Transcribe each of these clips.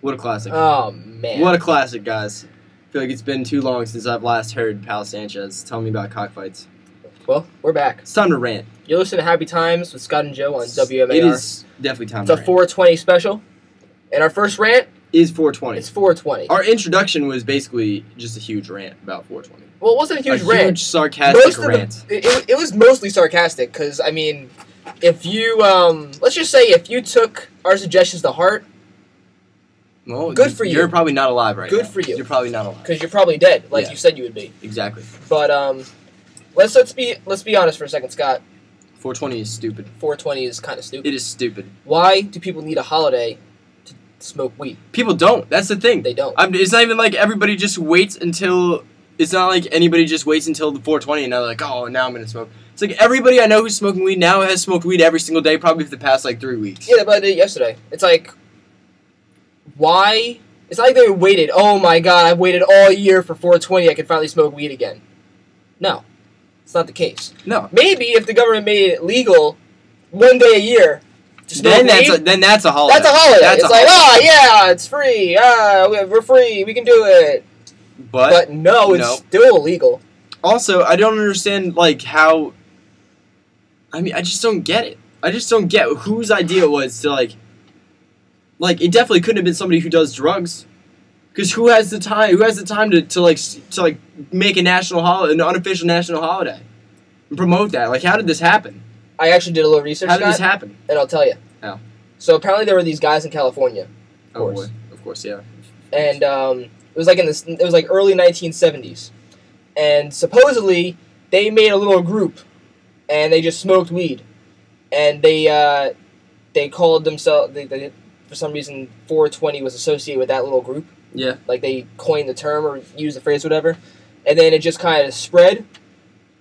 What a classic. Oh, man. What a classic, guys. I feel like it's been too long since I've last heard Pal Sanchez tell me about cockfights. Well, we're back. It's time to rant. You're listening to Happy Times with Scott and Joe on WMAR. It is definitely time It's to a rant. 420 special. And our first rant Is 420. is 420. Our introduction was basically just a huge rant about 420. Well, it wasn't a huge a rant. huge sarcastic Most of rant. It was mostly sarcastic because, I mean, if you, let's just say if you took our suggestions to heart, Well, good for you. You're probably not alive right now. Good for you. You're probably not alive. because you're probably dead, like Yeah. you said you would be. Exactly. But let's be honest for a second, Scott. 420 is stupid. 420 is kind of stupid. It is stupid. Why do people need a holiday to smoke weed? People don't. That's the thing. They don't. It's not even like everybody just waits until... It's not like anybody just waits until the 420 and they're like, oh, now I'm going to smoke. It's like everybody I know who's smoking weed now has smoked weed every single day, probably for the past, 3 weeks. Yeah, but I did it yesterday. It's like, why? It's not like they waited. Oh my God, I've waited all year for 420. I can finally smoke weed again. No, it's not the case. No. Maybe if the government made it legal, one day a year to smoke Then weed. that's a holiday. That's a holiday. That's It's a like, holiday. oh yeah, it's free. We're free. We can do it. But no, it's still illegal. Also, I don't understand, how... I mean, I just don't get it. I just don't get whose idea it was to, it definitely couldn't have been somebody who does drugs. Because who has the time? Who has the time to make a national holiday, an unofficial national holiday, and promote that? How did this happen? I actually did a little research. How did this Scott, happen? and I'll tell you. How? So apparently there were these guys in California. Oh boy, of course, yeah. And it was early 1970s, and supposedly they made a little group, and they just smoked weed, and they called themselves. They, for some reason, 420 was associated with that little group. Yeah. They coined the term or used the phrase, whatever, and then it just kind of spread,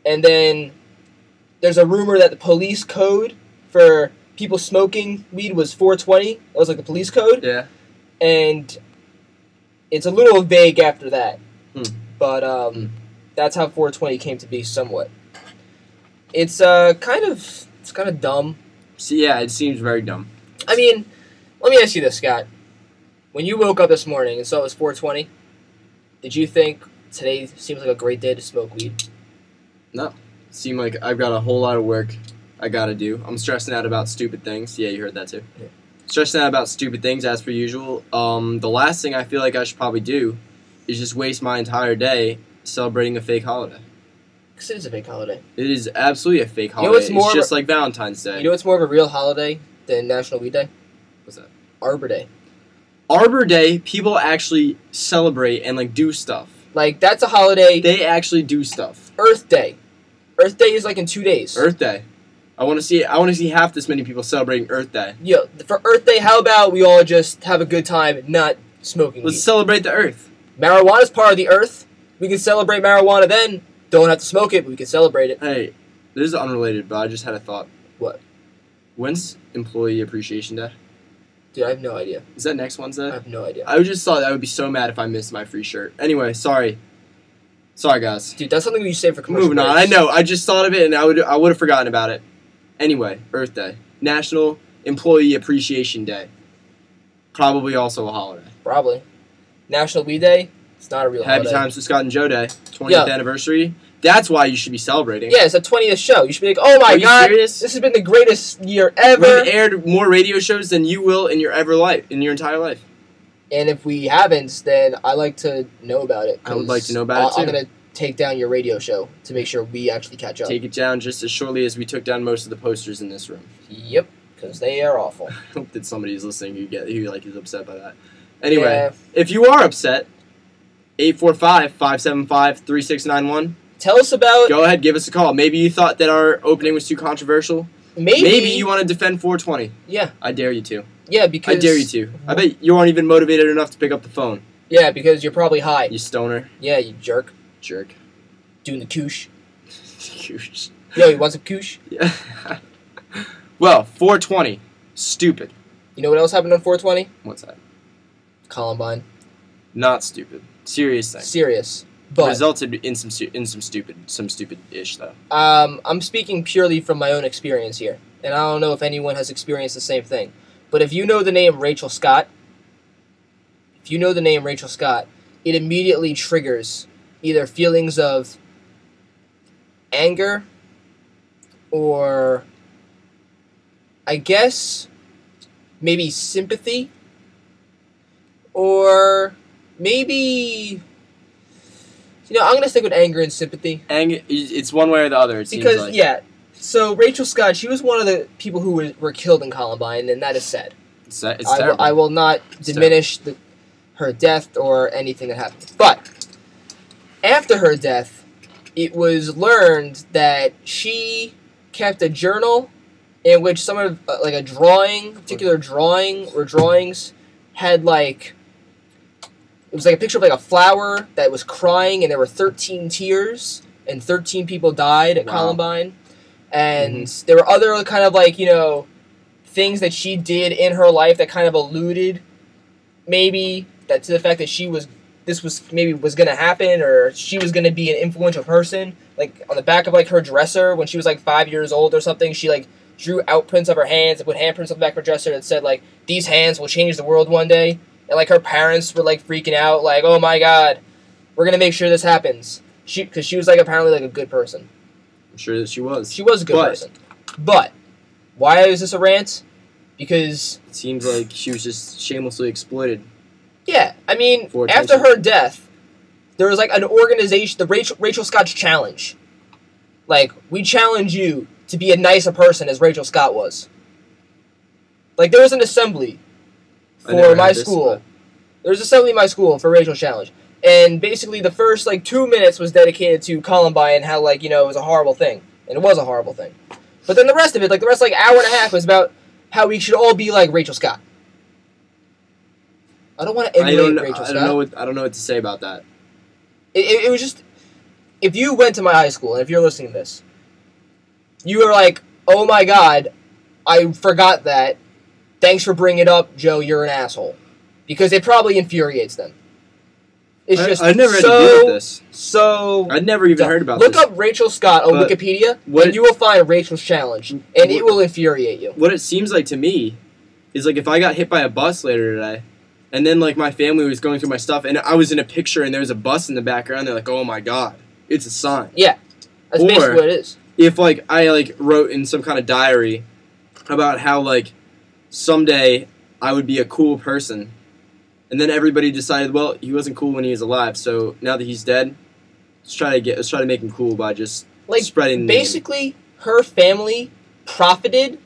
and then there's a rumor that the police code for people smoking weed was 420. It was the police code. Yeah. And it's a little vague after that, but that's how 420 came to be somewhat. It's kind of dumb. See, yeah, it seems very dumb. I mean, let me ask you this, Scott. When you woke up this morning and saw it was 420, did you think today seems like a great day to smoke weed? No. It seemed like I've got a whole lot of work I gotta do. I'm stressing out about stupid things. Yeah, you heard that too. Yeah. Stressing out about stupid things as per usual. The last thing I feel like I should probably do is just waste my entire day celebrating a fake holiday. Because it is a fake holiday. It is absolutely a fake You know holiday. what's more it's of just like Valentine's Day. You know what's more of a real holiday than National Weed Day? What's that? Arbor Day. Arbor Day, people actually celebrate and do stuff. That's a holiday. They actually do stuff. Earth Day. Earth Day is in 2 days. Earth Day. I want to see half this many people celebrating Earth Day. Yo, for Earth Day, how about we all just have a good time not smoking Let's weed? celebrate the Earth. Marijuana's part of the Earth. We can celebrate marijuana then. Don't have to smoke it, but we can celebrate it. Hey, this is unrelated, but I just had a thought. What? When's Employee Appreciation Day? Dude, I have no idea. Is that next Wednesday? I have no idea. I just thought I would be so mad if I missed my free shirt. Anyway, sorry. Sorry, guys. Dude, that's something we save for commercial Moving on. breaks. I know. I just thought of it, and I would have forgotten about it. Anyway, Earth Day. National Employee Appreciation Day. Probably also a holiday. Probably. National Weed Day. It's not a real Happy holiday. Times with Scott and Joe Day. 20th Yeah. anniversary. That's why you should be celebrating. Yeah, it's a 20th show. You should be like, oh my Are you God, serious? this has been the greatest year ever. We've aired more radio shows than you will in your entire life. And if we haven't, then I like to know about it. I would like to know about it, too. I'm going to take down your radio show to make sure we actually catch up. Take it down just as shortly as we took down most of the posters in this room. Yep, because they are awful. I hope that somebody is listening who is upset by that. Anyway, Yeah. if you are upset, 845-575-3691. Tell us about... Go ahead, give us a call. Maybe you thought that our opening was too controversial. Maybe you want to defend 420. Yeah. I dare you to. Yeah, because... I dare you to. I bet you aren't even motivated enough to pick up the phone. Yeah, because you're probably high. You stoner. Yeah, you jerk. Jerk. Doing the koosh. Koosh. Yo, you want some koosh? Yeah. Well, 420. Stupid. You know what else happened on 420? What's that? Columbine. Not stupid. Serious thing. Serious. But Resulted in some stupid-ish though. I'm speaking purely from my own experience here, and I don't know if anyone has experienced the same thing. But if you know the name Rachel Scott, if you know the name Rachel Scott, it immediately triggers either feelings of anger or, I guess, maybe sympathy, or maybe, I'm going to stick with anger and sympathy. Anger, it's one way or the other, it seems like. Because, yeah, so Rachel Scott, she was one of the people who were killed in Columbine, and that is sad. It's terrible. I will not diminish her death or anything that happened. But after her death, it was learned that she kept a journal in which some of, like a particular drawing or drawings had it was like a picture of like a flower that was crying, and there were 13 tears, and 13 people died at Columbine. And there were other kind of things that she did in her life that kind of alluded maybe to the fact that this was going to happen, or she was going to be an influential person. Like on the back of her dresser when she was 5 years old or something, she drew outprints of her hands and put handprints on the back of her dresser that said these hands will change the world one day. And her parents were freaking out, oh my god, we're going to make sure this happens. Because she was apparently a good person. I'm sure that she was. She was a good person. But why is this a rant? Because it seems like she was just shamelessly exploited. Yeah, I mean, after her death, there was an organization, the Rachel Scott's Challenge. We challenge you to be a nicer person as Rachel Scott was. There was an assembly for my school. There was an assembly in my school for Rachel Challenge. And basically the first 2 minutes was dedicated to Columbine and how it was a horrible thing. And it was a horrible thing. But then the rest of it, the rest hour and a half was about how we should all be like Rachel Scott. I don't want to emulate Rachel Scott. I don't know what to say about that. It was just, if you went to my high school, and if you're listening to this, you were like, oh my god, I forgot that. Thanks for bringing it up, Joe, you're an asshole. Because it probably infuriates them. I never had to deal with this. So I'd never even heard about this. Look up Rachel Scott on Wikipedia, and you will find Rachel's Challenge, and it will infuriate you. What it seems like to me is if I got hit by a bus later today, and then my family was going through my stuff, and I was in a picture, and there was a bus in the background, they're like, oh my god, it's a sign. Yeah, that's basically what it is. If I wrote in some kind of diary about how someday I would be a cool person. And then everybody decided, well, he wasn't cool when he was alive, so now that he's dead, let's try to make him cool by just spreading. Basically, her family profited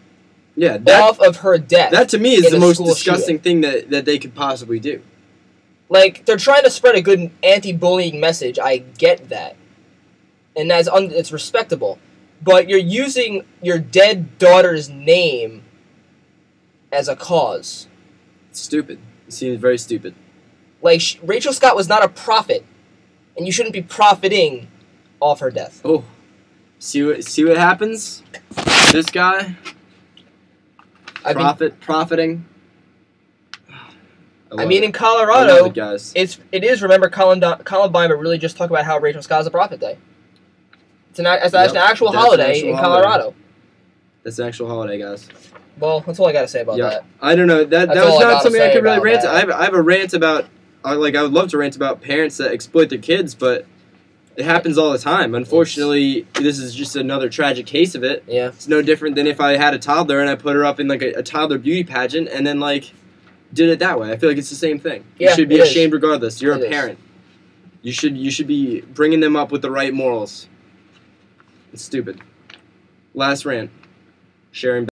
Yeah, off of her death. That to me is the most disgusting thing that they could possibly do. Like, they're trying to spread a good anti-bullying message. I get that. And it's respectable. But you're using your dead daughter's name as a cause. It's stupid. It seems very stupid. Like, Rachel Scott was not a prophet. And you shouldn't be profiting off her death. Oh. See what happens? This guy. Profiting. I mean, in Colorado, it, guys. it is Remember Columbine, but really just talk about how Rachel Scott's a prophet day. It's an actual holiday in Colorado. That's an actual holiday, guys. Well, that's all I gotta say about that. I don't know. That was not something I could really rant. I have a rant about. I would love to rant about parents that exploit their kids, but it happens all the time. Unfortunately, this is just another tragic case of it. Yeah. It's no different than if I had a toddler and I put her up in a toddler beauty pageant and then did it that way. I feel like it's the same thing. Yeah, you should be ashamed regardless. You're a parent. You should be bringing them up with the right morals. It's stupid. Last rant. Sharing